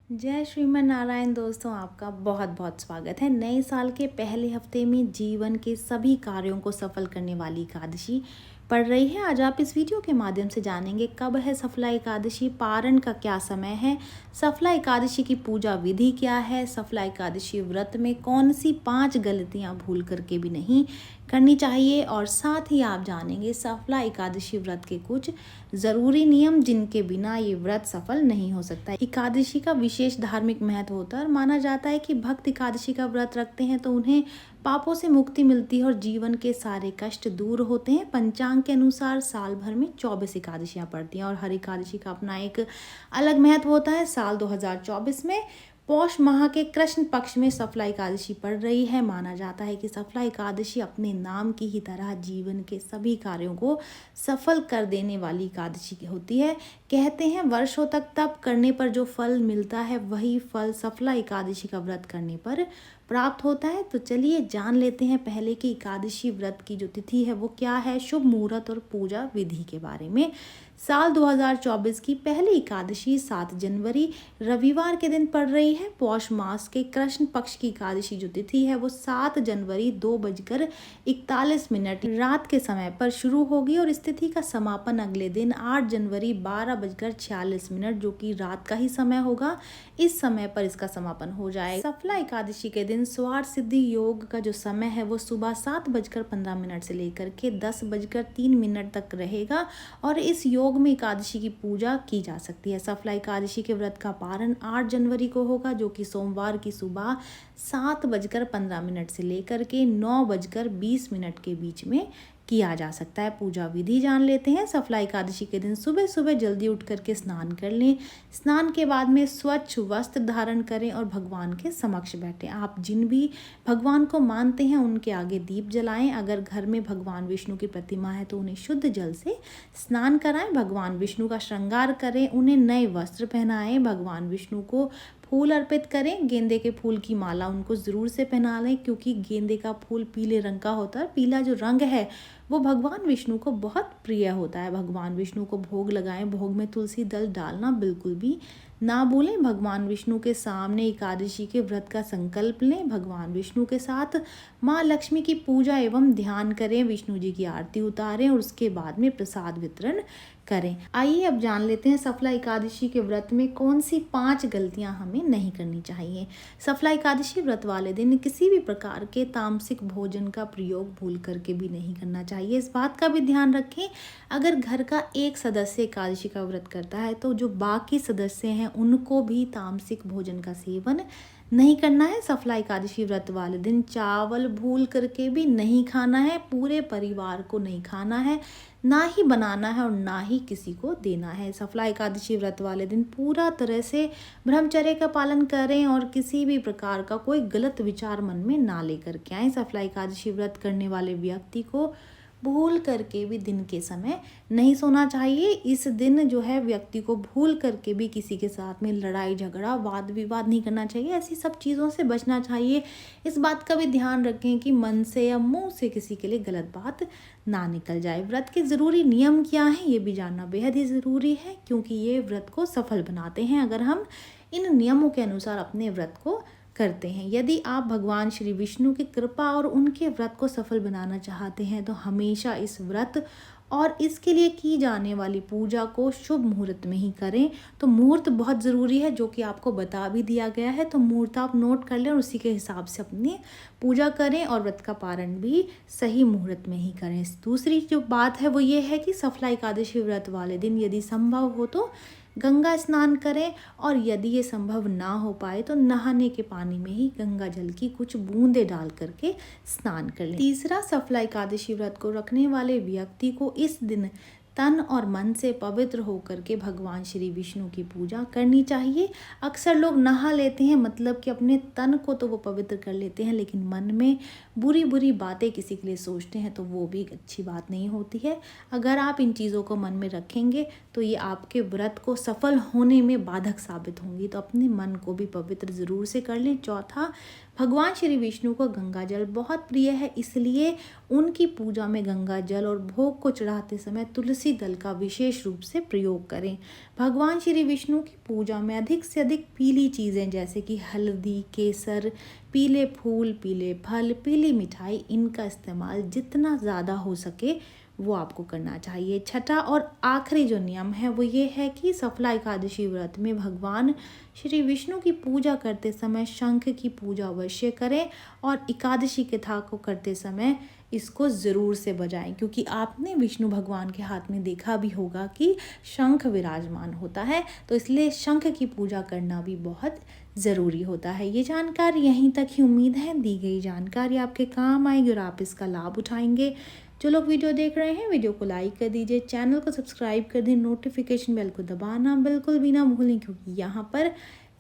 जय श्रीमन नारायण दोस्तों, आपका बहुत बहुत स्वागत है। नए साल के पहले हफ्ते में जीवन के सभी कार्यों को सफल करने वाली एकादशी पड़ रही है। आज आप इस वीडियो के माध्यम से जानेंगे कब है सफला एकादशी, पारण का क्या समय है, सफला एकादशी की पूजा विधि क्या है, सफला एकादशी व्रत में कौन सी 5 गलतियां भूल करके भी नहीं करनी चाहिए, और साथ ही आप जानेंगे सफला एकादशी व्रत के कुछ ज़रूरी नियम जिनके बिना ये व्रत सफल नहीं हो सकता। एकादशी का विशेष धार्मिक महत्व होता है और माना जाता है कि भक्त एकादशी का व्रत रखते हैं तो उन्हें पापों से मुक्ति मिलती है और जीवन के सारे कष्ट दूर होते हैं। पंचांग के अनुसार साल भर में 24 एकादशियां पड़ती हैं और हर एकादशी का अपना एक अलग महत्व होता है। साल 2024 में पौष माह के कृष्ण पक्ष में सफला एकादशी पड़ रही है। माना जाता है कि सफला एकादशी अपने नाम की ही तरह जीवन के सभी कार्यों को सफल कर देने वाली एकादशी होती है। कहते हैं वर्षों तक तप करने पर जो फल मिलता है वही फल सफला एकादशी का व्रत करने पर प्राप्त होता है। तो चलिए जान लेते हैं पहले कि एकादशी व्रत की जो तिथि है वो क्या है, शुभ मुहूर्त और पूजा विधि के बारे में। साल 2024 की पहली एकादशी 7 जनवरी रविवार के दिन पड़ रही है। पौष मास के कृष्ण पक्ष की एकादशी जो तिथि है वो 7 जनवरी 2:41 रात के समय पर शुरू होगी और इस तिथि का समापन अगले दिन 8 जनवरी 12:46 जो कि रात का ही समय होगा। इस समय पर इसका समापन हो जाएगा। सफला एकादशी के दिन स्वार्थ सिद्धि योग का जो समय है वो सुबह 7:15 से लेकर के 10:03 तक रहेगा और इस योग में एकादशी की पूजा की जा सकती है। सफला एकादशी के व्रत का पारण 8 जनवरी को होगा जो कि सोमवार की सुबह 7:15 से लेकर के 9:20 के बीच में किया जा सकता है। पूजा विधि जान लेते हैं। सफला एकादशी के दिन सुबह सुबह जल्दी उठ करके स्नान कर लें। स्नान के बाद में स्वच्छ वस्त्र धारण करें और भगवान के समक्ष बैठें। आप जिन भी भगवान को मानते हैं उनके आगे दीप जलाएं। अगर घर में भगवान विष्णु की प्रतिमा है तो उन्हें शुद्ध जल से स्नान कराएं। भगवान विष्णु का श्रृंगार करें, उन्हें नए वस्त्र पहनाएं। भगवान विष्णु को फूल अर्पित करें। गेंदे के फूल की माला उनको ज़रूर से पहना लें क्योंकि गेंदे का फूल पीले रंग का होता है। पीला जो रंग है वो भगवान विष्णु को बहुत प्रिय होता है। भगवान विष्णु को भोग लगाएं। भोग में तुलसी दल डालना बिल्कुल भी ना भूलें। भगवान विष्णु के सामने एकादशी के व्रत का संकल्प लें। भगवान विष्णु के साथ माँ लक्ष्मी की पूजा एवं ध्यान करें। विष्णु जी की आरती उतारें और उसके बाद में प्रसाद वितरण करें। आइए अब जान लेते हैं सफला एकादशी के व्रत में कौन सी 5 गलतियां हमें नहीं करनी चाहिए। सफला एकादशी व्रत वाले दिन किसी भी प्रकार के तामसिक भोजन का प्रयोग भूल करके भी नहीं करना चाहिए। इस बात का भी ध्यान रखें, अगर घर का एक सदस्य एकादशी का व्रत करता है तो जो बाकी सदस्य हैं उनको भी तामसिक भोजन का सेवन नहीं करना है। सफला एकादशी व्रत वाले दिन चावल भूल करके भी नहीं खाना है। पूरे परिवार को नहीं खाना है, ना ही बनाना है और ना ही किसी को देना है। सफला एकादशी व्रत वाले दिन पूरा तरह से ब्रह्मचर्य का पालन करें और किसी भी प्रकार का कोई गलत विचार मन में ना लेकर के आए। सफला एकादशी व्रत करने वाले व्यक्ति को भूल करके भी दिन के समय नहीं सोना चाहिए। इस दिन जो है व्यक्ति को भूल करके भी किसी के साथ में लड़ाई झगड़ा वाद विवाद नहीं करना चाहिए। ऐसी सब चीज़ों से बचना चाहिए। इस बात का भी ध्यान रखें कि मन से या मुंह से किसी के लिए गलत बात ना निकल जाए। व्रत के ज़रूरी नियम क्या हैं ये भी जानना बेहद ही ज़रूरी है क्योंकि ये व्रत को सफल बनाते हैं अगर हम इन नियमों के अनुसार अपने व्रत को करते हैं। यदि आप भगवान श्री विष्णु की कृपा और उनके व्रत को सफल बनाना चाहते हैं तो हमेशा इस व्रत और इसके लिए की जाने वाली पूजा को शुभ मुहूर्त में ही करें। तो मुहूर्त बहुत ज़रूरी है जो कि आपको बता भी दिया गया है, तो मुहूर्त आप नोट कर लें और उसी के हिसाब से अपनी पूजा करें और व्रत का पारण भी सही मुहूर्त में ही करें। दूसरी जो बात है वो ये है कि सफला एकादशी व्रत वाले दिन यदि संभव हो तो गंगा स्नान करें और यदि ये संभव ना हो पाए तो नहाने के पानी में ही गंगा जल की कुछ बूंदें डाल करके स्नान कर लें। तीसरा, सफला एकादशी व्रत को रखने वाले व्यक्ति को इस दिन तन और मन से पवित्र होकर के भगवान श्री विष्णु की पूजा करनी चाहिए। अक्सर लोग नहा लेते हैं, मतलब कि अपने तन को तो वो पवित्र कर लेते हैं लेकिन मन में बुरी बुरी बातें किसी के लिए सोचते हैं तो वो भी अच्छी बात नहीं होती है। अगर आप इन चीज़ों को मन में रखेंगे तो ये आपके व्रत को सफल होने में बाधक साबित होंगी। तो अपने मन को भी पवित्र ज़रूर से कर लें। चौथा, भगवान श्री विष्णु को गंगा जल बहुत प्रिय है, इसलिए उनकी पूजा में गंगा जल और भोग को चढ़ाते समय तुलसी तुलसी दल का विशेष रूप से प्रयोग करें। भगवान श्री विष्णु की पूजा में अधिक से अधिक पीली चीज़ें जैसे कि हल्दी, केसर, पीले फूल, पीले फल, पीली मिठाई, इनका इस्तेमाल जितना ज़्यादा हो सके वो आपको करना चाहिए। छठा और आखिरी जो नियम है वो ये है कि सफला एकादशी व्रत में भगवान श्री विष्णु की पूजा करते समय शंख की पूजा अवश्य करें और एकादशी कथा को करते समय इसको ज़रूर से बजाएं, क्योंकि आपने विष्णु भगवान के हाथ में देखा भी होगा कि शंख विराजमान होता है, तो इसलिए शंख की पूजा करना भी बहुत ज़रूरी होता है। ये जानकारी यहीं तक ही, उम्मीद है दी गई जानकारी आपके काम आएगी और आप इसका लाभ उठाएंगे। जो लोग वीडियो देख रहे हैं वीडियो को लाइक कर दीजिए, चैनल को सब्सक्राइब कर दें, नोटिफिकेशन बेल को दबाना बिल्कुल भी ना भूलें, क्योंकि यहाँ पर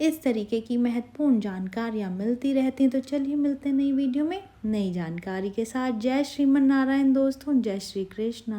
इस तरीके की महत्वपूर्ण जानकारियाँ मिलती रहती हैं। तो चलिए मिलते हैं नई वीडियो में नई जानकारी के साथ। जय श्रीमन नारायण दोस्तों, जय श्री कृष्ण।